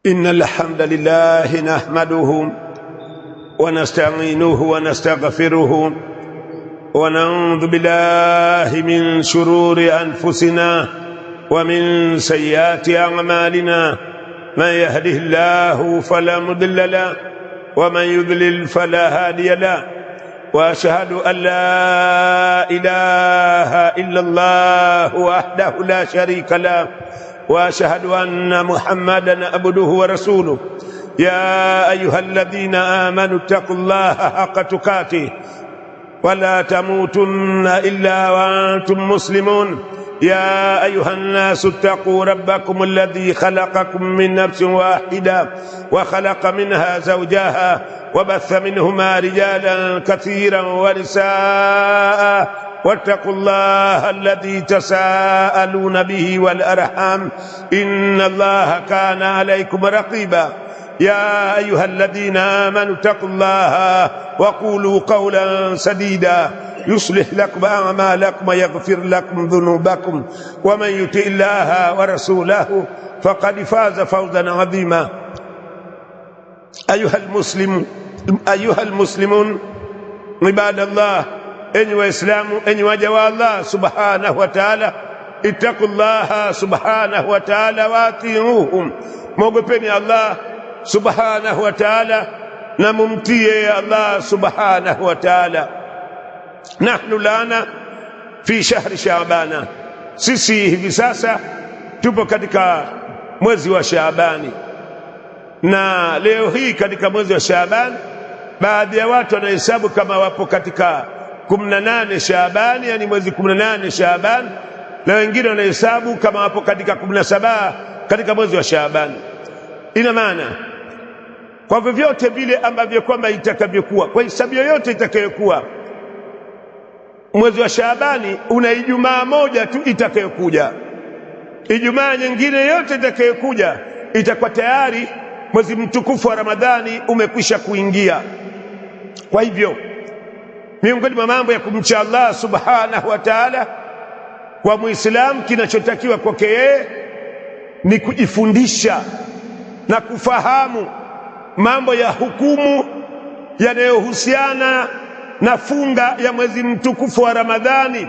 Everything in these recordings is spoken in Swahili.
إن الحمد لله نحمده ونستعينه ونستغفره ونعوذ بالله من شرور أنفسنا ومن سيئات أعمالنا. من يهده الله فلا مضل له ومن يضلل فلا هادي له، وأشهد أن لا إله إلا الله وحده لا شريك له، وأشهد أن محمدا عبده ورسوله. يا أيها الذين آمنوا اتقوا الله حق تقاته ولا تموتن إلا وأنتم مسلمون. يا أيها الناس اتقوا ربكم الذي خلقكم من نفس واحدة وخلق منها زوجها وبث منهما رجالا كثيرا ونساء، واتقوا الله الذي تساءلون به والأرحام إن الله كان عليكم رقيبا. يا أيها الذين آمنوا اتقوا الله وقولوا قولا سديدا يصلح لكم أعمالكم ويغفر لكم ذنوبكم، ومن يطع الله ورسوله فقد فاز فوزا عظيما. أيها المسلمون عباد الله، enyi waislamu, enyi waja wa Allah subhanahu wa ta'ala, ittaqullaha subhanahu wa ta'ala wa atiuhum, mwogopeni Allah subhanahu wa ta'ala na mumtie Allah subhanahu wa ta'ala. Nahnu lana fi shahri Shaabana, sisi hivi sasa tupo katika mwezi wa Shaabani, na leo hii katika mwezi wa Shaabani baadhi ya watu wanahesabu kama wapo katika 18 Shaabani, yani mwezi 18 Shaabani, na wengine wanahesabu kama wapo katika 17 katika mwezi wa Shaabani. Ina maana kwa vyovyote vile ambavyo kwamba itakavyokuwa, kwa hisabu yoyote itakayokuwa, mwezi wa Shaabani una Ijumaa moja tu itakayokuja. Ijumaa nyingine yote itakayokuja itakuwa tayari mwezi mtukufu wa Ramadhani umekwisha kuingia. Kwa hivyo miongoni mwa mambo ya kumcha Allah subhanahu wa ta'ala kwa Muislamu, kinachotakiwa kwake yeye ni kujifundisha na kufahamu mambo ya hukumu yanayohusiana na funga ya mwezi mtukufu wa Ramadhani,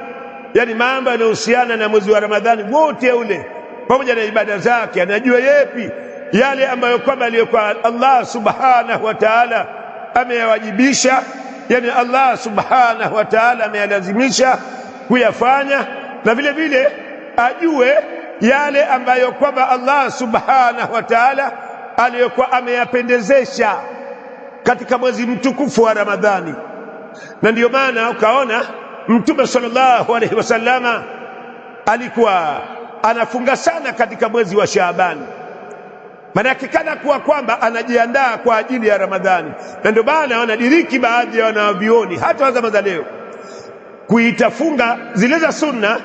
yani mambo yanayohusiana na mwezi wa Ramadhani wote ule pamoja na ibada zake. Anajua yepi yale ambayo kwamba aliyokuwa Allah subhanahu wa ta'ala ameyawajibisha, yani Allah subhanahu wa ta'ala ameyalazimisha kuyafanya, na vile vile ajue yale ambayo kwamba Allah subhanahu wa ta'ala aliyokuwa ameyapendezesha katika mwezi mtukufu wa Ramadhani. Na ndiyo maana ukaona Mtume sallallahu alaihi wasallama alikuwa anafunga sana katika mwezi wa Shaabani, maana kana kuwa kwamba anajiandaa kwa ajili ya Ramadhani. Na ndio maana wanadiriki baadhi ya wanavyuoni hata wa zama za leo kuitafunga zile za sunna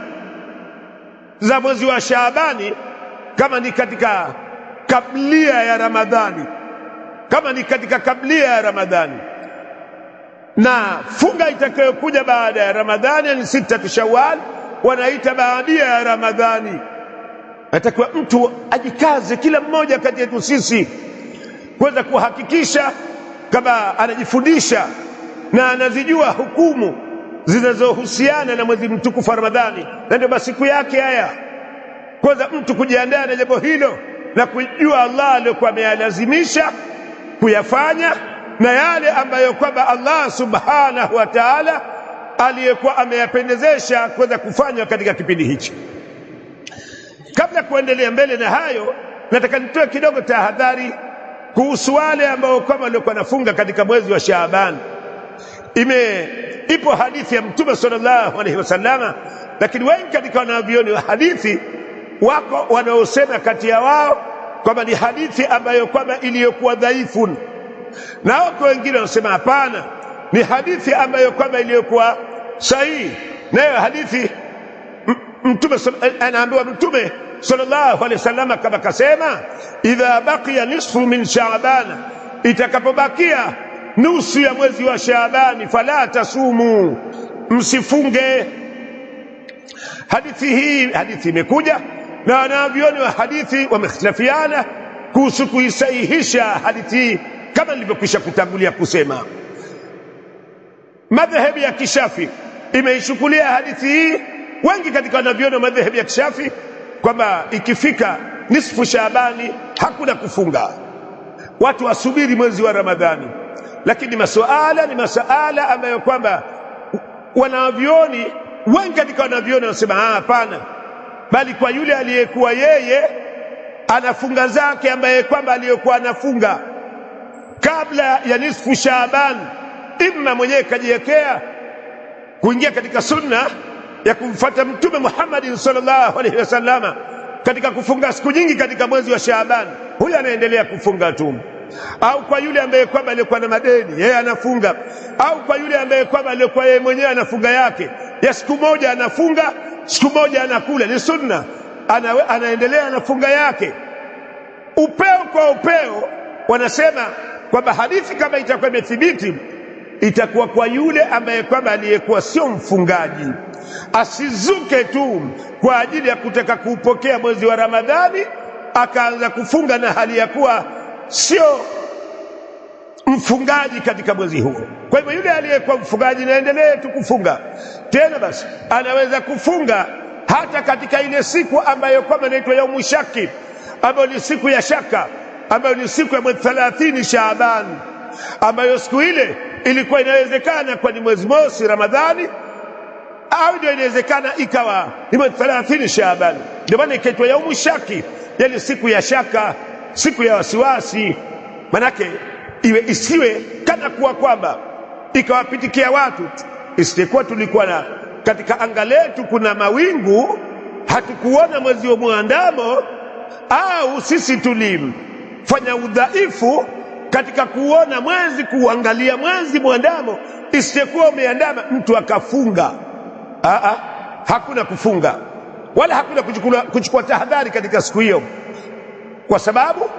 za mwezi wa Shaabani kama ni katika kablia ya Ramadhani, kama ni katika kablia ya Ramadhani, na funga itakayokuja baada ya Ramadhani ni 6 Shawwal, wanaita baadia ya Ramadhani. Atakiwa mtu ajikaze, kila mmoja kati yetu sisi kuweza kuhakikisha kama anajifundisha na anazijua hukumu zinazohusiana na mwezi mtukufu wa Ramadhani, na ndio masiku yake haya. Kwanza mtu kujiandaa na jambo hilo na kujua Allah aliyokuwa ameyalazimisha kuyafanya na yale ambayo kwamba Allah subhanahu wa ta'ala aliyekuwa ameyapendezesha kuweza kufanywa katika kipindi hichi. Kabla kuendelea mbele na hayo, nataka nitoe kidogo tahadhari kuhusu wale ambao kama walikuwa nafunga katika mwezi wa Shaaban. Ipo hadithi ya Mtume sallallahu alaihi wasallama, lakini wengi katika wanavyuoni wa hadithi wako wanaosema kati ya wao kwamba ni hadithi ambayo kwamba iliyokuwa dhaifu, na wako wengine wanasema hapana, ni hadithi ambayo kwamba iliyokuwa sahihi. Nayo hadithi anaambiwa Mtume sallallahu alaihi wasallam kama kasema, idha baqiya nisfu min Shaaban, itakapobakia nusu ya mwezi wa Shaabani, fala tasumu, msifunge. Hadithi hii imekuja na wanavyuoni wa hadithi wamehitilafiana kuhusu kuisahihisha hadithi hii, kama nilivyokwisha kutangulia kusema, madhehebu ya Kishafi imeishukulia hadithi hii, wengi katika wanavyona madhehebu ya Kishafi, kwamba ikifika nisfu Shaabani hakuna kufunga, watu wasubiri mwezi wa Ramadhani. Lakini ni masuala ambayo kwamba wanavyoni wengi katika wanavyoni wanasema hapana, bali kwa yule aliyekuwa yeye anafunga zake, ambaye kwamba aliyekuwa anafunga kabla ya nisfu Shaaban, imma mwenyewe kajiwekea kuingia katika sunna ya kumfuata Mtume Muhammad sallallahu alaihi wasallama katika kufunga siku nyingi katika mwezi wa Shaaban, huyo anaendelea kufunga tu. Au kwa yule ambaye kwamba alikuwa na madeni, yeye anafunga. Au kwa yule ambaye kwamba alikuwa yeye mwenyewe anafunga yake ya siku moja, anafunga siku moja, anakula, ni sunna, anaendelea anafunga yake. Upeo kwa upeo wanasema kwamba hadithi kama itakuwa imethibiti, itakuwa kwa yule ambaye kwamba aliyekuwa sio mfungaji, asizuke tu kwa ajili ya kutaka kuupokea mwezi wa Ramadhani akaanza kufunga na hali ya kuwa sio mfungaji katika mwezi huo. Kwa hivyo yule aliyekuwa mfungaji naendelee tu kufunga. Tena basi anaweza kufunga hata katika ile siku ambayo kwamba inaitwa yaumu shaki, ambayo ni siku ya shaka, ambayo ni siku ya mwezi 30 Shaaban, ambayo siku ile ilikuwa inawezekana kwa ni mwezi mosi Ramadhani, au ndio inawezekana ikawa ni mwezi 30 Shaaban. Ndio maana ikaitwa yaumu shaki, yani siku ya shaka, siku ya wasiwasi. Manake isiwe kana kuwa kwamba ikawapitikia watu, isikuwa tulikuwa na katika anga letu kuna mawingu, hatukuona mwezi wa muandamo, au sisi tulifanya udhaifu katika kuona mwezi, kuangalia mwezi muandamo, isikuwa umeandama mtu akafunga. Hakuna kufunga wala hakuna kuchukua tahadhari katika siku hiyo, kwa sababu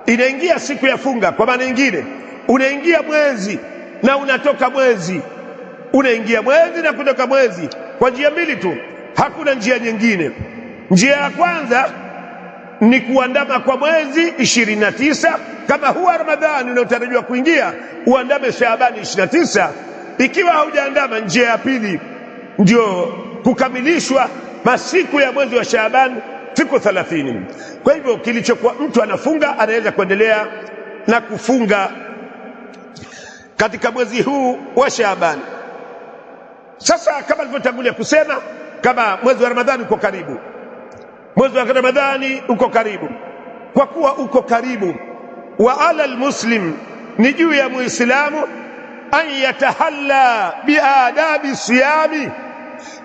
inaingia siku ya funga. Kwa maana nyingine, unaingia mwezi na unatoka mwezi, unaingia mwezi na kutoka mwezi kwa njia mbili tu, hakuna njia nyingine. Njia ya kwanza ni kuandama kwa mwezi 29 kama huwa Ramadhani unaotarajiwa kuingia, uandame Shaabani 29. Ikiwa haujaandama, njia ya pili ndio kukamilishwa masiku ya mwezi wa Shaabani, siku 30. Kwa hivyo kilichokuwa mtu anafunga anaweza kuendelea na kufunga katika mwezi huu wa Shaabani. Sasa kama nilivyotangulia kusema, kama mwezi wa Ramadhani uko karibu, mwezi wa Ramadhani uko karibu, kwa kuwa uko karibu, wa ala almuslim, ni juu ya muislamu, an yatahalla biadabi siyami,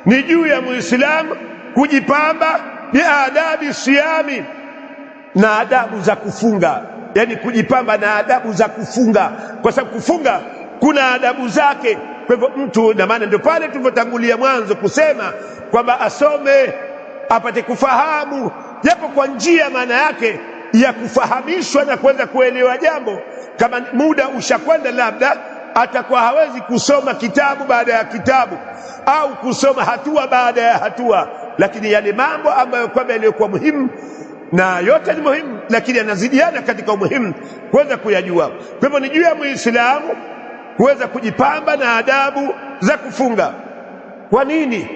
ni juu ya muislamu kujipamba biadabi siyami, na adabu za kufunga. Yani kujipamba na adabu za kufunga, kwa sababu kufunga kuna adabu zake. Kwa hivyo mtu, na maana ndio pale tulivyotangulia mwanzo kusema kwamba asome apate kufahamu, japo kwa njia maana yake ya kufahamishwa na kuweza kuelewa jambo. Kama muda ushakwenda, labda atakuwa hawezi kusoma kitabu baada ya kitabu au kusoma hatua baada ya hatua, lakini yale mambo ambayo kwamba yalikuwa muhimu, na yote ni muhimu, lakini yanazidiana katika umuhimu, kuweza kuyajua. Kwa hivyo ni juu ya Muislamu kuweza kujipamba na adabu za kufunga. Kwa nini?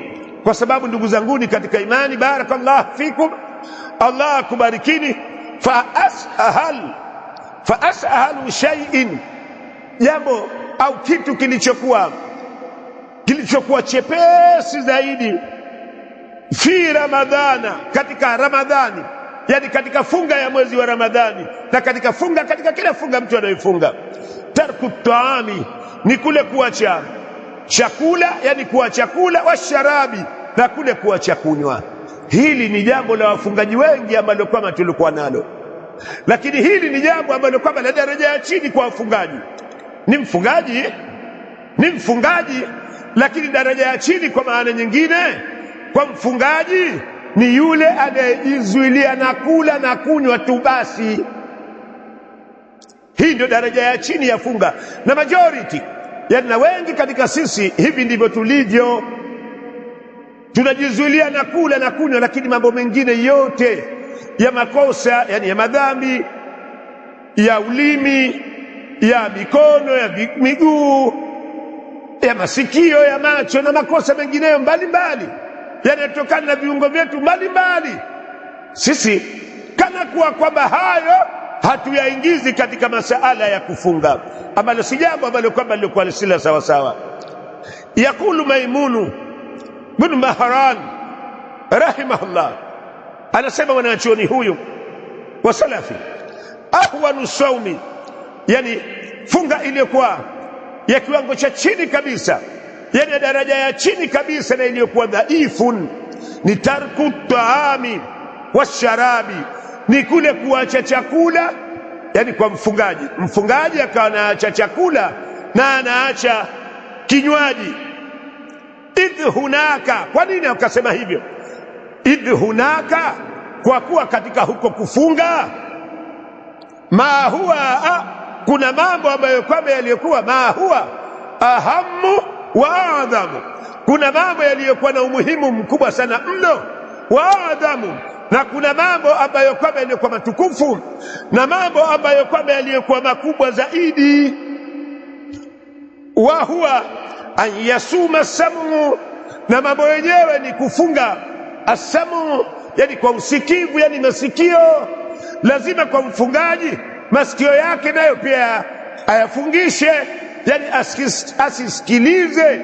Kwa sababu ndugu zanguni katika imani, barakallahu fikum, Allah akubarikini, fa ashalu shay'in, jambo au kitu kilichokuwa chepesi zaidi fi Ramadhana, katika Ramadhani, yani katika funga ya mwezi wa Ramadhani, na katika funga, katika kila funga mtu anayefunga, tarku taami, ni kule kuacha chakula, yani kuacha kula, wa sharabi, na kule kuacha kunywa. Hili ni jambo la wafungaji wengi ambalo kama tulikuwa nalo, lakini hili ni jambo ambalo kama la daraja ya chini kwa wafungaji. Ni mfungaji, lakini daraja ya chini kwa maana nyingine kwa mfungaji ni yule anayejizuilia na kula na kunywa tu basi. Hii ndio daraja ya chini ya funga, na majority, yani na wengi katika sisi hivi ndivyo tulivyo. Tunajizuilia na kula na kunywa, lakini mambo mengine yote ya makosa, yani ya madhambi, ya ulimi, ya mikono, ya miguu, ya masikio, ya macho na makosa mengineyo mbalimbali yanayotokana na viungo vyetu mbalimbali. Sisi kana kuwa kwamba hayo hatuyaingizi katika masala ya kufunga, ambalo si jambo ambalo kwamba lilikuwa sila sawa sawa. Yakulu Maimunu bin Mahran rahimahullah, anasema mwanachuoni huyu wa salafi, ahwanu saumi, yani funga iliyokuwa ya kiwango cha chini kabisa, yani daraja ya chini kabisa na iliyokuwa dhaifun, ni tarku taami washarabi, ni kule kuacha chakula. Yani kwa mfungaji akawa anaacha chakula na anaacha kinywaji. Idh hunaka, kwa nini akasema hivyo? Idh hunaka, kwa kuwa katika huko kufunga, ma huwa, kuna mambo ambayo kwamba yaliyokuwa ma huwa ahamu wa adhamu, kuna mambo yaliyokuwa na umuhimu mkubwa sana mno, wa adhamu, na kuna mambo ambayo kwamba yaliyokuwa matukufu na mambo ambayo kwamba yaliyokuwa makubwa zaidi. Wa huwa an yasuma samu, na mambo yenyewe ni kufunga asamu, yani kwa usikivu, yani masikio. Lazima kwa mfungaji masikio yake nayo pia ayafungishe, yani asisikilize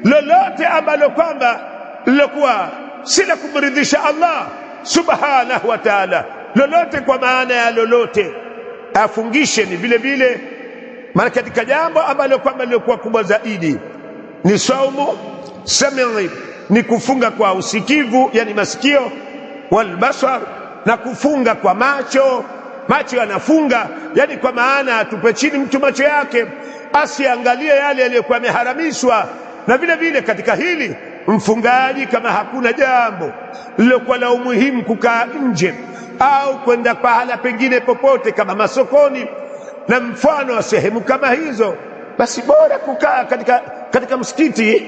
lolote ambalo kwamba lilokuwa si la kumridhisha Allah subhanahu wa ta'ala. Lolote kwa maana ya lolote afungishe. Ni vile vile maana katika jambo ambalo kwamba lilikuwa kubwa zaidi ni saumu sam'i, ni kufunga kwa usikivu, yani masikio, wal basar, na kufunga kwa macho. Macho yanafunga, yani kwa maana atupe chini mtu macho yake asiangalie yale yaliyokuwa yameharamishwa. Na vile vile katika hili mfungaji, kama hakuna jambo lilokuwa la umuhimu kukaa nje au kwenda pahala pengine popote kama masokoni na mfano wa sehemu kama hizo, basi bora kukaa katika msikiti,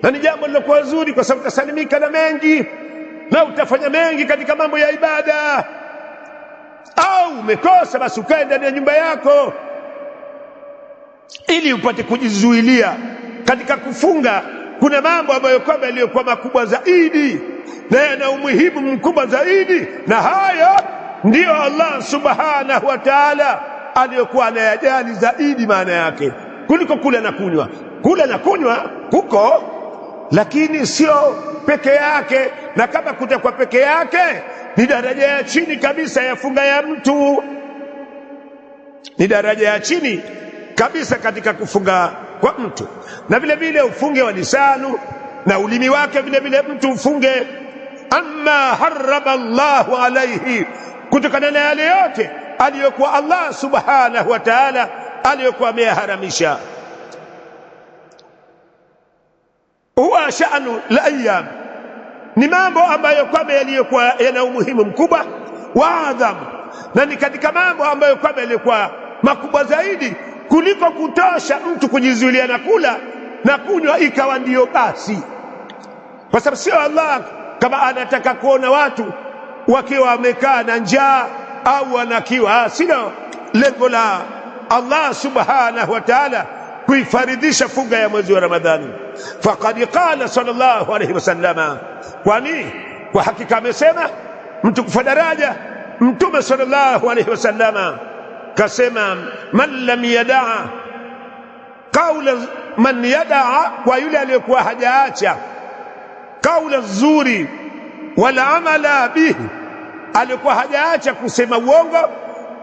na ni jambo lilokuwa zuri kwa sababu utasalimika na mengi na utafanya mengi katika mambo ya ibada. Au umekosa, basi ukae ndani ya nyumba yako ili upate kujizuilia. Katika kufunga kuna mambo ambayo kwamba yaliyokuwa makubwa zaidi na yana umuhimu mkubwa zaidi, na hayo ndiyo Allah subhanahu wa ta'ala aliyokuwa anayajali zaidi maana yake kuliko kula na kunywa. Kula na kunywa kuko, lakini sio peke yake, na kama kutakuwa peke yake ni daraja ya chini kabisa ya funga ya mtu, ni daraja ya chini kabisa katika kufunga kwa mtu. Na vile vile ufunge wa lisanu, na ulimi wake vile vile mtu ufunge amma harrama Allahu alayhi, kutokana na yale yote aliyokuwa Allah subhanahu wa ta'ala aliyokuwa ameharamisha. Huwa sha'nu al-ayyam, ni mambo ambayo kwamba yaliyokuwa yana umuhimu mkubwa wa adhamu, na ni katika mambo ambayo kwamba yalikuwa makubwa zaidi kuliko kutosha mtu kujizuilia na kula na kunywa ikawa ndiyo basi. Kwa sababu sio Allah kama anataka kuona watu wakiwa wamekaa na njaa au wanakiwa, sio lengo la Allah subhanahu wa ta'ala kuifaridhisha funga ya mwezi wa Ramadhani. Faqad qala sallallahu alayhi wasallama, kwani kwa hakika amesema mtu kufa daraja Mtume sallallahu alayhi wasallama kasema, man lam yadaa kaula man yadaa, kwa yule aliyokuwa hajaacha kaula zuri wala amala bihi, alikuwa hajaacha kusema uongo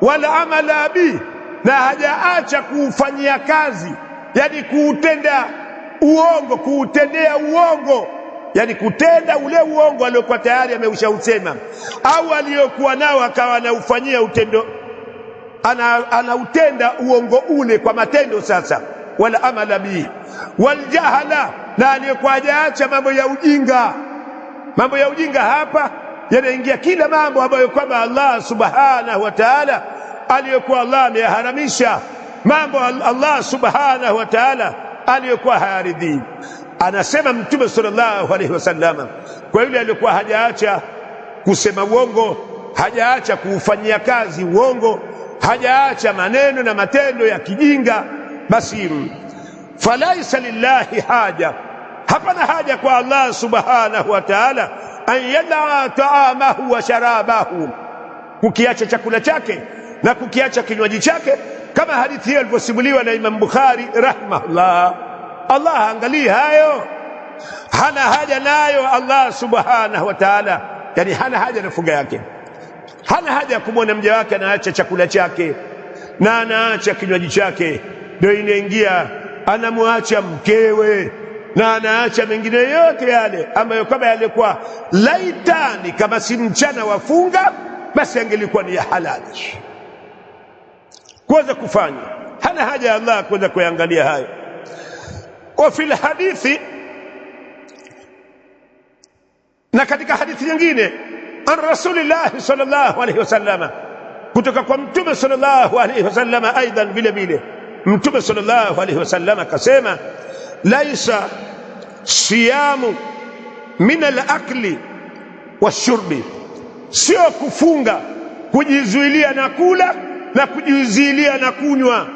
wala amala bihi, na hajaacha kuufanyia kazi, yani kuutenda uongo, kuutendea uongo, yani kutenda ule uongo aliokuwa tayari ameushausema au aliyokuwa nao akawa anaufanyia utendo, anautenda uongo ule kwa matendo sasa. Wala amala bihi waljahala, na aliyokuwa hajaacha mambo ya ujinga. Mambo ya ujinga hapa yanaingia kila mambo ambayo kwamba Allah subhanahu wa ta'ala aliyokuwa Allah ameharamisha, mambo Allah subhanahu wa ta'ala aliyokuwa hayaridhi. Anasema Mtume sallallahu alaihi wasallam, kwa yule aliyokuwa hajaacha kusema uongo, hajaacha kuufanyia kazi uongo, hajaacha maneno na matendo ya kijinga, basi falaisa lillahi haja, hapana haja kwa Allah subhanahu wa ta'ala an yadaa taamahu wa sharabahu, kukiacha chakula chake na kukiacha kinywaji chake, kama hadithi hiyo ilivyosimuliwa na Imam Bukhari rahimahullah. Allah angalii hayo, hana haja nayo Allah subhanahu wa ta'ala, yani hana haja na funga yake, hana haja kumwona mja wake anaacha chakula chake na anaacha kinywaji chake. Ndio inaingia anamwacha mkewe na anaacha mengine yote yale ambayo kama yalikuwa laitani, kama si mchana wafunga, basi angelikuwa ni ya halali kuweza kufanya. Hana haja ya Allah kuweza kuangalia hayo. Wa fil hadithi, na katika hadithi nyingine, an Rasulillah sallallahu alaihi wasallam, kutoka kwa Mtume sallallahu alaihi wasallam aidan vile vile, Mtume sallallahu alaihi wasallam akasema, laisa siyamu min al-akli washurbi, sio kufunga kujizuilia na kula na kujizuilia na kunywa.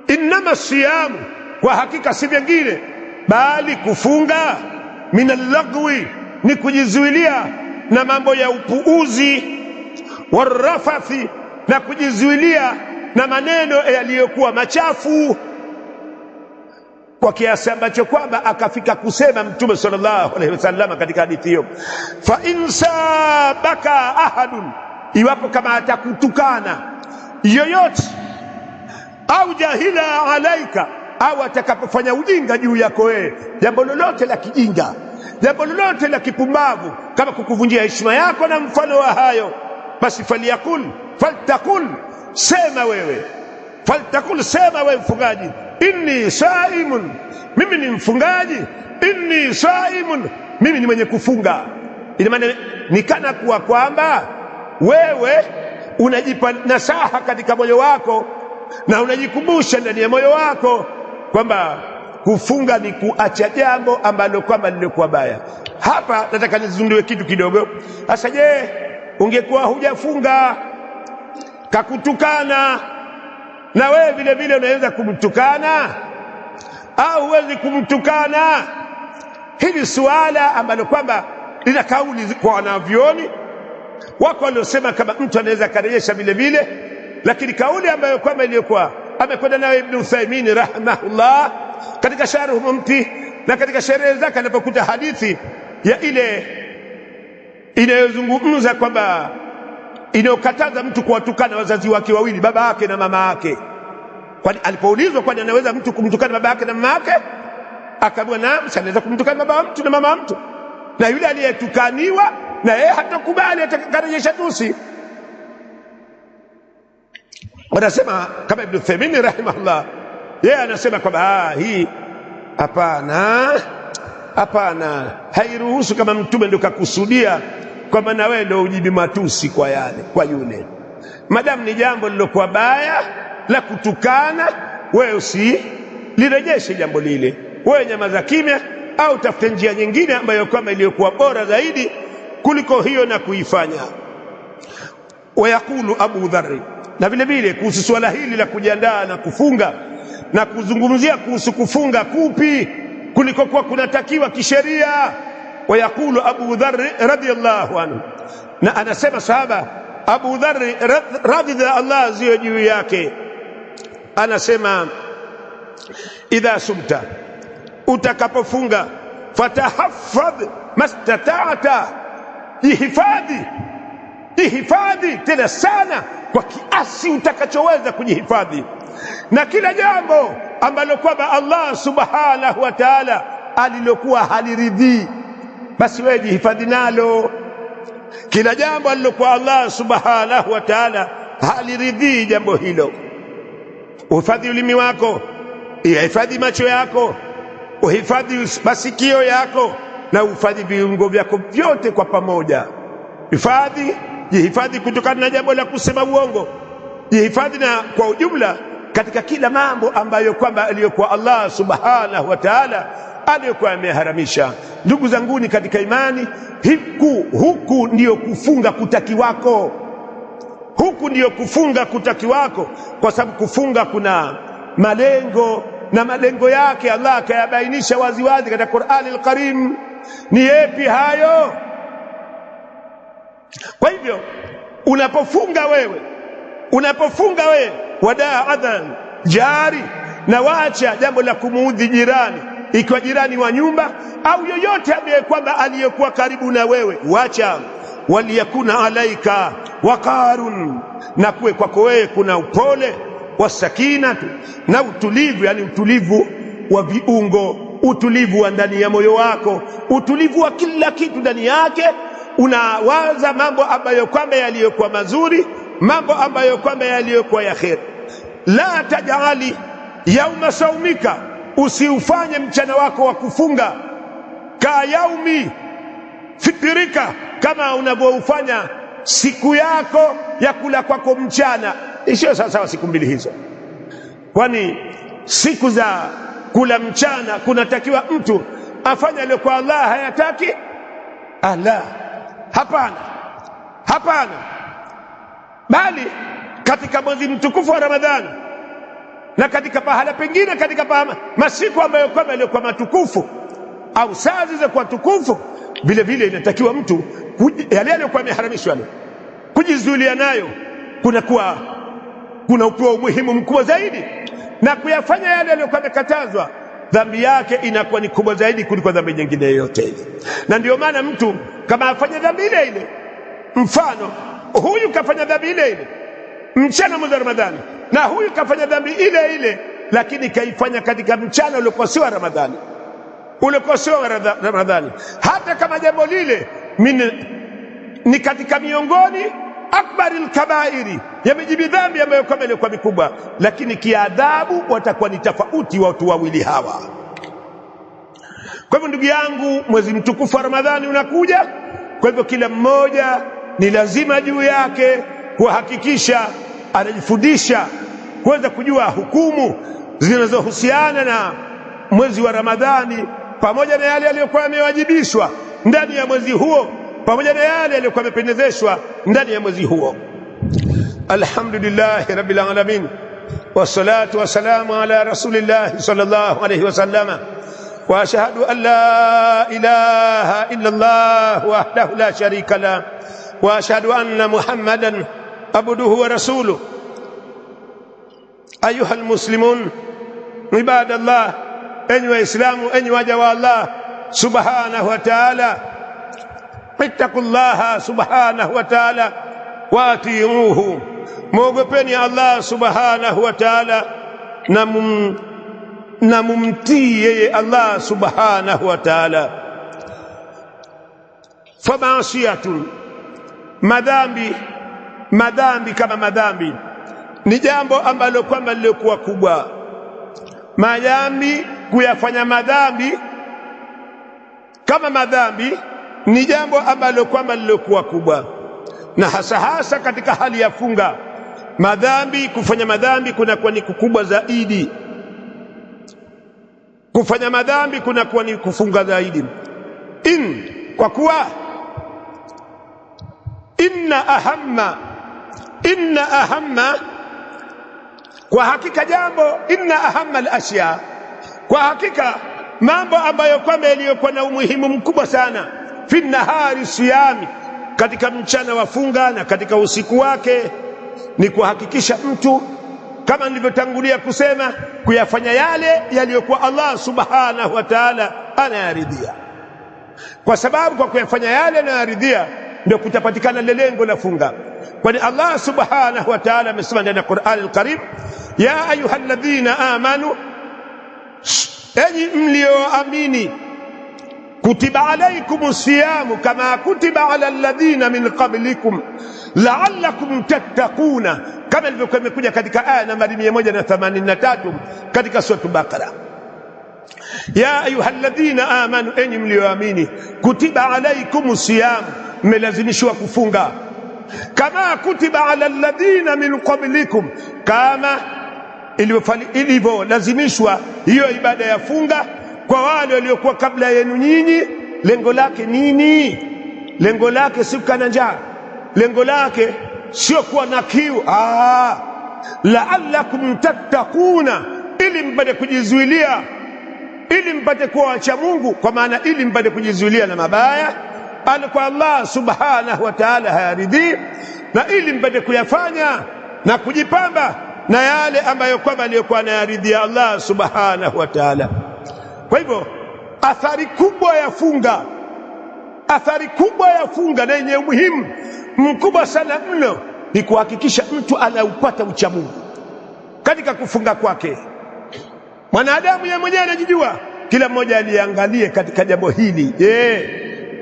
Innama siyamu, kwa hakika si vingine bali kufunga, min al-lagwi, ni kujizuilia na mambo ya upuuzi, warafathi, na kujizuilia na maneno yaliyokuwa machafu, kwa kiasi ambacho kwamba akafika kusema Mtume sallallahu alaihi wasallam katika hadithi hiyo, fa insabaka ahadun, iwapo kama atakutukana yoyote, au jahila alaika, au atakapofanya ujinga juu yako wewe, jambo lolote la kijinga, jambo lolote la kipumbavu, kama kukuvunjia heshima yako na mfano wa hayo, basi faltakul, sema wewe, faltakul, sema wewe mfungaji, inni saimun, mimi ni mfungaji, inni saimun, mimi ni mwenye kufunga. Ina maana nikana kuwa kwamba wewe unajipa nasaha katika moyo wako na unajikumbusha ndani ya moyo wako kwamba kufunga ni kuacha jambo ambalo kwamba lilikuwa baya. Hapa nataka nizundue kitu kidogo. Sasa je, ungekuwa hujafunga kakutukana, na wewe vile vile unaweza kumtukana au huwezi kumtukana? Hili suala ambalo kwamba lina kauli kwa wanavyoni wako waliosema kama mtu anaweza karejesha vile vile, lakini kauli ambayo kwamba iliyokuwa amekwenda nayo Ibn Uthaymeen rahimahullah katika Sharh Mumti na katika sherehe zake, anapokuta hadithi ya ile inayozungumza kwamba inayokataza mtu kuwatukana wazazi wake wawili, baba yake na mama yake. Kwani alipoulizwa kwani anaweza mtu kumtukana baba yake na mama yake, akaambiwa naam, anaweza kumtukana baba mtu na mama mtu, na yule aliyetukaniwa na yeye hatakubali, atakarejesha tusi. Wanasema kama Ibn Uthaymeen rahimahullah, yeye anasema kwamba hii hapana, hairuhusu kama Mtume ndio kakusudia kwamba na wewe ndio ujibi matusi kwa yale, kwa yule. Madamu ni jambo lilokuwa baya la kutukana, wewe usilirejeshe jambo lile, wewe nyamaza kimya, au tafute njia nyingine ambayo kama iliyokuwa bora zaidi kuliko hiyo na kuifanya. Wayakulu Abu Dharr, na vile vile kuhusu swala hili la kujiandaa na kufunga na kuzungumzia kuhusu kufunga kupi kuliko kwa kunatakiwa kisheria. Wayakulu Abu Dharr radhiyallahu anhu, na anasema sahaba Abu Dharr radhiyallahu ziwe juu yake, anasema idha sumta, utakapofunga, fatahaffadh mastata'ta, jihifadhi tena sana kwa kiasi utakachoweza kujihifadhi, na kila jambo ambalo kwamba Allah subhanahu wa ta'ala alilokuwa haliridhii, basi wewe jihifadhi nalo. Kila jambo alilokuwa Allah subhanahu wa ta'ala haliridhii jambo hilo, uhifadhi ulimi wako, uhifadhi macho yako, uhifadhi masikio yako, na uhifadhi viungo vyako vyote kwa pamoja. Jihifadhi kutokana na jambo la kusema uongo, jihifadhi na kwa ujumla katika kila mambo ambayo kwamba aliyokuwa Allah subhanahu wa ta'ala aliyokuwa ameharamisha. Ndugu zanguni katika imani, huku ndiyo kufunga kutakiwako. Huku ndiyo kufunga kutakiwako, kwa sababu kufunga kuna malengo, na malengo yake Allah akayabainisha waziwazi katika Qur'ani al-Karim. Ni yepi hayo? Kwa hivyo unapofunga wewe wadaa adhan jari, na wacha jambo la kumuudhi jirani, ikiwa jirani wa nyumba au yoyote ambaye kwamba aliyekuwa karibu na wewe, wacha. Waliyakuna alaika waqarun, na kuwe kwako wewe kuna upole, wasakinatu, na utulivu, yani utulivu wa viungo, utulivu wa ndani ya moyo wako, utulivu wa kila kitu ndani yake. Unawaza mambo ambayo kwamba yaliyokuwa mazuri, mambo ambayo kwamba yaliyokuwa ya khair. La tajali yauma saumika, usiufanye mchana wako wa kufunga ka yaumi fitrika, kama unavyoufanya siku yako ya kula kwako mchana. Sio sawa siku mbili hizo, kwani siku za kula mchana kunatakiwa mtu afanye aliyokuwa Allah hayataki. Allah, hapana, bali katika mwezi mtukufu wa Ramadhani na katika pahala pengine, katika masiku ambayo kwamba yalikuwa matukufu au saa zilizokuwa tukufu, vile vile inatakiwa mtu yale yaliyokuwa yameharamishwa kujizuilia nayo, kuna upewa umuhimu mkubwa zaidi, na kuyafanya yale yaliyokuwa yamekatazwa, dhambi yake inakuwa ni kubwa zaidi kuliko dhambi nyingine yoyote ile. Na ndio maana mtu kama afanya dhambi ile, mfano huyu kafanya dhambi ile mchana mwezi wa Ramadhani, na huyu kafanya dhambi ile lakini kaifanya katika mchana uliokuwa si wa Ramadhani, hata kama jambo lile ni katika miongoni akbaril kabairi, yamejibi dhambi ambayo kama ilikuwa mikubwa, lakini kiadhabu watakuwa ni tofauti watu wawili hawa. Kwa hivyo ndugu yangu, mwezi mtukufu wa Ramadhani unakuja. Kwa hivyo kila mmoja ni lazima juu yake kuhakikisha anajifundisha kuweza kujua hukumu zinazohusiana na mwezi wa Ramadhani, pamoja na yale yaliyokuwa yamewajibishwa ndani ya mwezi huo, pamoja na yale yaliyokuwa yamependezeshwa ndani ya mwezi huo. Alhamdulillahi rabbil alamin, wassalatu wassalamu ala rasulillah sallallahu alayhi wasallam, wa ashhadu an la ilaha illa Allah wahdahu la sharika la, wa ashhadu anna Muhammadan abduhu wa rasuluhu. Ayuha almuslimun ibadallah, enyi waislamu, enyi waja wa Allah subhanahu wa ta'ala, ittaqullaha subhanahu wa ta'ala wa atiuhu, muogopeni Allah subhanahu wa ta'ala na mumtii yeye Allah subhanahu wa ta'ala. Famaasiyatun, madhambi kama madhambi ni jambo ambalo kwamba lilikuwa kubwa. Kuyafanya madhambi kama madhambi ni jambo ambalo kwamba lilikuwa kubwa, na hasa katika hali ya funga. Kufanya madhambi kunakuwa ni kukubwa zaidi, kufanya madhambi kunakuwa ni kufunga zaidi. Kwa kuwa inna ahamma, kwa hakika jambo, inna ahamma al-ashya, kwa hakika mambo ambayo kwamba yaliyokuwa na umuhimu mkubwa sana, fi nahari siyami, katika mchana wa funga na katika usiku wake, ni kuhakikisha mtu, kama nilivyotangulia kusema, kuyafanya yale yaliyokuwa Allah subhanahu wa ta'ala anayaridhia, kwa sababu kwa kuyafanya yale anayaridhia ndio kutapatikana lengo la funga. Kwani Allah subhanahu wa ta'ala amesema ndani ya Qur'an al-Karim, ya ayyuhalladhina amanu, enyi mlioamini, kutiba alaykumus siyamu kama kutiba ala alladhina min qablikum la'allakum tattaquna, kama ilivyokuwa imekuja katika aya nambari 183 katika sura Baqara. Ya ayyuhalladhina amanu, enyi mlioamini, kutiba alaykumus siyamu, mmelazimishwa kufunga, kama kutiba ala alladhina min qablikum, kama ilivyolazimishwa hiyo ibada ya funga kwa wale waliokuwa kabla yenu nyinyi. Lengo lake nini? Lengo lake si kana njaa, lengo lake sio kuwa na kiu. La'allakum tattaquna, ili mpate kujizuilia, ili mpate kuwa wacha Mungu, kwa maana ili mpate kujizuilia na mabaya alikuwa Allah subhanahu wa ta'ala hayaridhi, na ili mpate kuyafanya na kujipamba na yale ambayo kwamba aliyokuwa anayaridhia Allah subhanahu wa ta'ala. Kwa hivyo athari kubwa ya funga na yenye umuhimu mkubwa sana mno ni kuhakikisha mtu anaupata ucha Mungu katika kufunga kwake. Mwanadamu yeye mwenyewe anajijua, kila mmoja aliangalie katika jambo hili,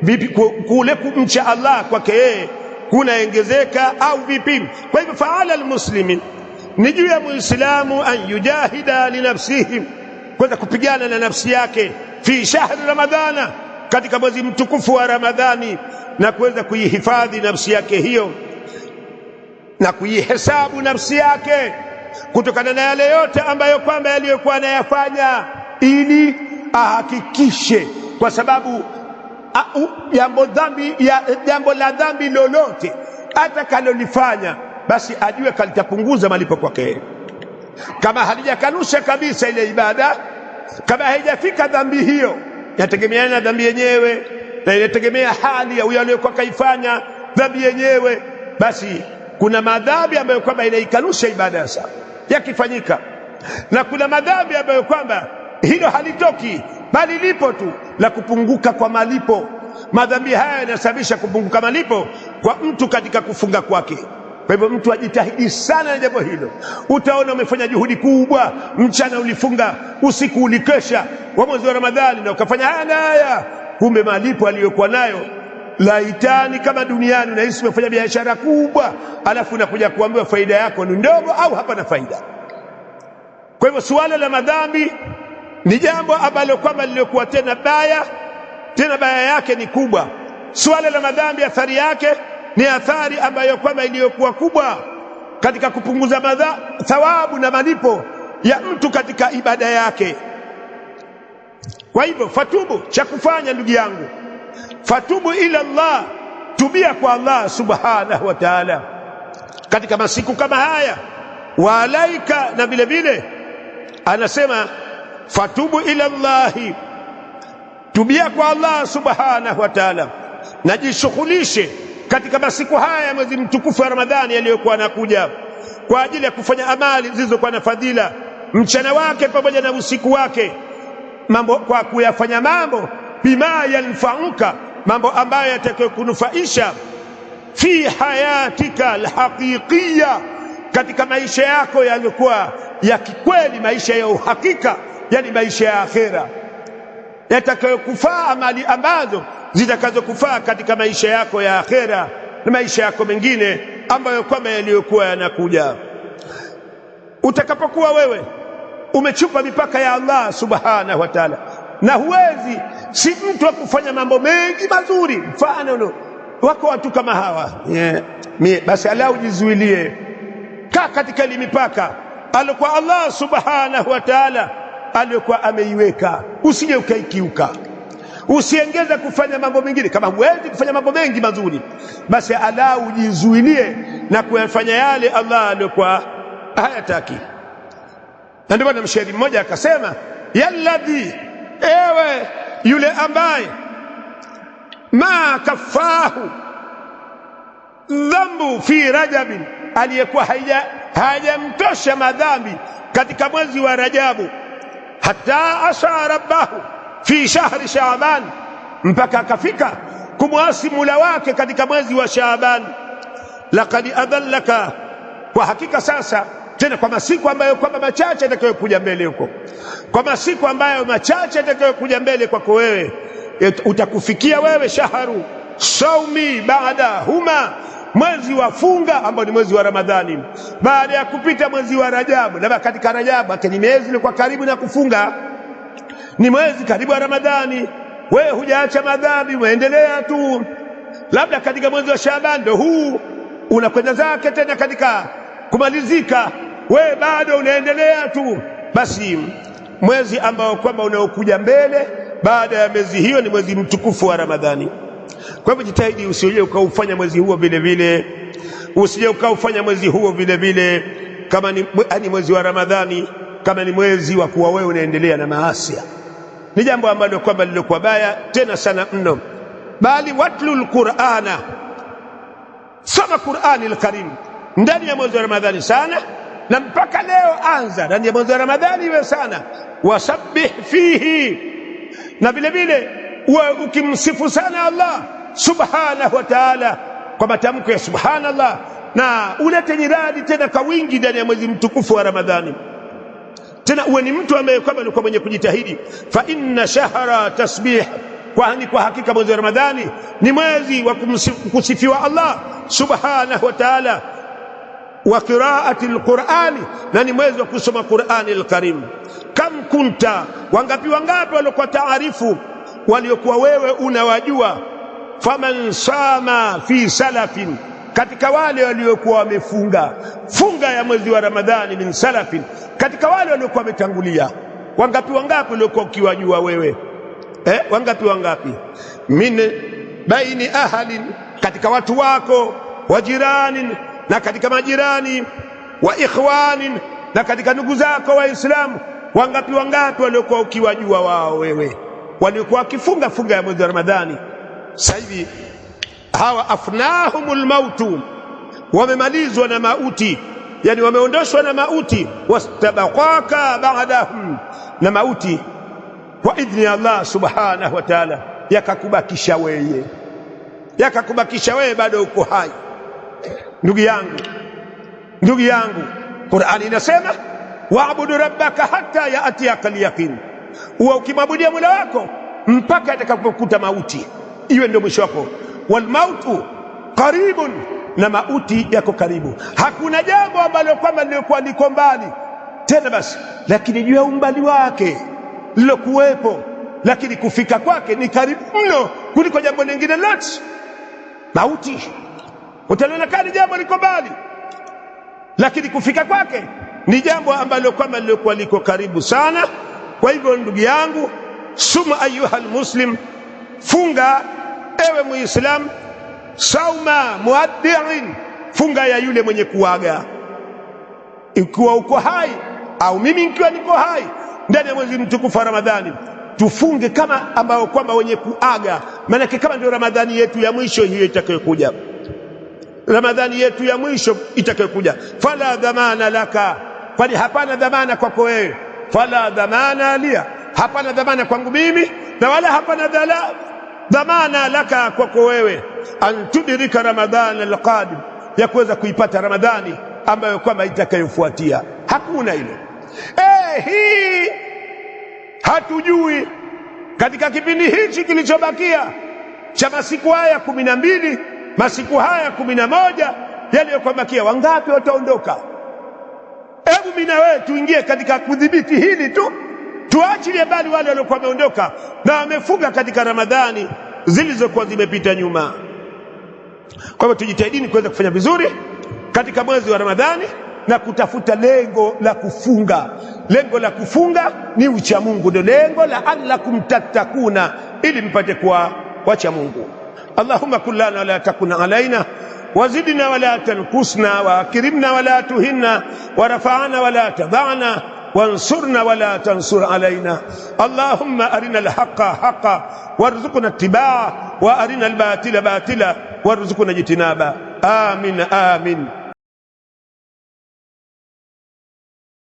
vipi kule kumcha Allah kwake yeye kunaongezeka au vipi? Kwa hivyo faala almuslimin, ni juu ya muislamu an yujahida li nafsihi, kwenda kupigana na nafsi yake fi shahri ramadhana, katika mwezi mtukufu wa Ramadhani, na kuweza kuihifadhi nafsi yake hiyo na kuihesabu nafsi yake kutokana na yale yote ambayo kwamba yaliyokuwa anayafanya, ili ahakikishe, kwa sababu jambo la dhambi lolote atakalolifanya basi ajue kalitapunguza malipo kwake. Kama halijakanusha kabisa ile ibada, kama haijafika dhambi hiyo, yategemeana na dhambi yenyewe na inategemea hali ya huyo aliyokuwa kaifanya dhambi yenyewe, basi kuna madhambi ambayo kwamba inaikanusha ibada sasa yakifanyika, na kuna madhambi ambayo kwamba hilo halitoki bali lipo tu la kupunguka kwa malipo. Madhambi haya yanasababisha kupunguka malipo kwa mtu katika kufunga kwake. Kwa hivyo mtu ajitahidi sana na jambo hilo. Utaona umefanya juhudi kubwa, mchana ulifunga, usiku ulikesha wa mwezi wa Ramadhani na ukafanya haya na haya, kumbe malipo aliyokuwa nayo laitani kama duniani unahisi umefanya biashara kubwa, alafu unakuja kuambiwa faida yako ni ndogo au hapana faida. Kwa hivyo suala la madhambi ni jambo ambalo kwamba lilikuwa tena baya yake ni kubwa. Suala la madhambi athari yake ni athari ambayo kwamba iliyokuwa kubwa katika kupunguza thawabu na malipo ya mtu katika ibada yake. Kwa hivyo fatubu, cha kufanya ndugu yangu, fatubu ila Allah, tubia kwa Allah subhanahu wa ta'ala katika masiku kama haya. Wa alaika, na vile vile anasema fatubu ila Allahi, tubia kwa Allah subhanahu wa ta'ala, najishughulishe katika masiku haya ya mwezi mtukufu wa Ramadhani yaliyokuwa nakuja kwa ajili ya kufanya amali zilizokuwa na fadhila, mchana wake pamoja na usiku wake, mambo kwa kuyafanya mambo bima yanfa'uka, mambo ambayo yatakayokunufaisha fi hayatika alhaqiqiyya, katika maisha yako yaliokuwa ya kikweli, maisha ya uhakika, yani maisha ya akhera, yatakayokufaa, amali ambazo zitakazokufaa katika maisha yako ya akhera na maisha yako mengine ambayo kwamba yaliyokuwa yanakuja. Utakapokuwa wewe umechupa mipaka ya Allah subhanahu wa ta'ala, na huwezi, si mtu wa kufanya mambo mengi mazuri, mfano wako watu kama hawa, basi ala ujizuilie, kaa katika ile mipaka alikuwa Allah subhanahu wa ta'ala alikuwa ameiweka, usije ukaikiuka, usiongeze kufanya mambo mengine. Kama huwezi kufanya mambo mengi mazuri, basi ala ujizuilie na kuyafanya yale Allah alikuwa hayataki. Na ndio mshairi mmoja akasema, yalladhi, ewe yule ambaye ma kafahu dhambu fi rajabin, aliyekuwa hajamtosha madhambi katika mwezi wa Rajabu, hata asa rabbahu fi shahri Shaaban, mpaka akafika kumwasi Mola wake katika mwezi wa Shaaban. Laqad adallaka, kwa hakika sasa tena kwa masiku ambayo kwamba machache yatakayokuja mbele huko, kwa masiku ambayo machache yatakayokuja mbele kwako wewe, utakufikia wewe shahru saumi baada huma, mwezi wa funga ambao ni mwezi wa Ramadhani, baada ya kupita mwezi wa Rajabu. Na katika Rajabu ni miezi ilikuwa karibu na kufunga, ni mwezi karibu wa Ramadhani, wewe hujaacha madhambi, umeendelea tu, labda katika mwezi wa Shaaban ndio huu unakwenda zake tena katika kumalizika, wewe bado unaendelea tu, basi mwezi ambao kwamba unaokuja mbele baada ya mwezi hiyo ni mwezi mtukufu wa Ramadhani. Kwa hivyo jitahidi usioje ukaufanya mwezi huo vile vile Usije ukaufanya mwezi huo vile vile kama ni mwezi wa Ramadhani, kama ni mwezi wa kuwa wewe unaendelea na maasi. Ni jambo ambalo kwamba lilikuwa baya tena sana mno. Bali watlul Qur'ana, soma Qur'ani al-Karim ndani ya mwezi wa Ramadhani sana, na mpaka leo anza ndani ya mwezi wa Ramadhani iwe sana. Wasabbih fihi, na vile vile ukimsifu sana Allah subhanahu wa ta'ala kwa matamko ya subhanallah, na ulete nyiradi tena kwa wingi ndani ya mwezi mtukufu wa Ramadhani. Tena uwe ni mtu ambaye kwamba ni mwenye kujitahidi. Fa inna shahra tasbih, kwani kwa hakika mwezi wa Ramadhani ni mwezi wa kusifiwa Allah subhanahu wa ta'ala, wa qiraati alqur'ani, na ni mwezi wa kusoma Qur'ani al-Karim. Kam kunta, wangapi waliokuwa taarifu waliokuwa wewe unawajua. Faman sama fi salafin, katika wale waliokuwa wamefunga funga ya mwezi wa Ramadhani, min salafin, katika wale waliokuwa wametangulia. Wangapi waliokuwa ukiwajua wewe? Wangapi? Min baini ahlin, katika watu wako, wa jiranin, na katika majirani, wa ikhwanin, na katika ndugu zako Waislamu. Wangapi waliokuwa ukiwajua wao wewe, waliokuwa wakifunga funga ya mwezi wa Ramadhani. Sasa hivi hawa afnahumul mautu, wamemalizwa na mauti, yani wameondoshwa na mauti. Wastabaqaka ba'dahum, na mauti kwa idhni ya Allah subhanahu wa ta'ala yakakubakisha wewe bado uko hai. Ndugu yangu, Qur'ani inasema wa'budu rabbaka hatta ya'tiyaka al-yaqin, uwe ukimwabudia Mola wako mpaka atakapokuta mauti, iwe ndio mwisho wako. Wal mautu qaribun, na mauti yako karibu. Hakuna jambo ambalo kwamba lilikuwa liko mbali tena basi, lakini juu ya umbali wake lilokuwepo, lakini kufika kwake ni karibu mno kuliko jambo lingine lote. Mauti utaonekana jambo liko mbali, lakini kufika kwake ni jambo ambalo kwamba lilikuwa liko karibu sana. Kwa hivyo ndugu yangu, suma ayuha almuslim, funga ewe Muislam, sauma muaddi'in, funga ya yule mwenye kuaga. Ikiwa uko hai au mimi nikiwa niko hai ndani ya mwezi mtukufu wa Ramadhani, tufunge kama ambao kwamba wenye kuaga, maana kama ndio Ramadhani yetu ya mwisho hiyo itakayokuja, Ramadhani yetu ya mwisho itakayokuja. Fala dhamana laka, kwani hapana dhamana kwako wewe. Fala dhamana lia, hapana dhamana kwangu mimi, na wala hapana dhamana laka kwako wewe. Antudrika Ramadhana alqadim, ya kuweza kuipata Ramadhani ambayo kwamba itakayofuatia. Hakuna hilo. Hii hatujui katika kipindi hichi kilichobakia cha masiku haya 12, masiku haya 11 yaliyobakia, wangapi wataondoka? Hebu mimi na wewe tuingie katika kudhibiti hili tu, tuachilie mbali wale waliokuwa wameondoka na wamefunga katika Ramadhani zilizokuwa zimepita nyuma. Kwa hivyo tujitahidini kuweza kufanya vizuri katika mwezi wa Ramadhani na kutafuta lengo la kufunga. Lengo la kufunga ni ucha Mungu, ndio lengo la allakum tattakuna, ili mpate kuwa wacha Mungu. Allahumma kullana wala takuna alaina, wazidna wala tankusna, wa akrimna wala tuhinna, warafa'na wala tadha'na, وانصرنا ولا تنصر علينا. اللهم أرنا الحق حقا وارزقنا اتباعه، وأرنا الباطل باطلا وارزقنا اجتنابه. آمين آمين.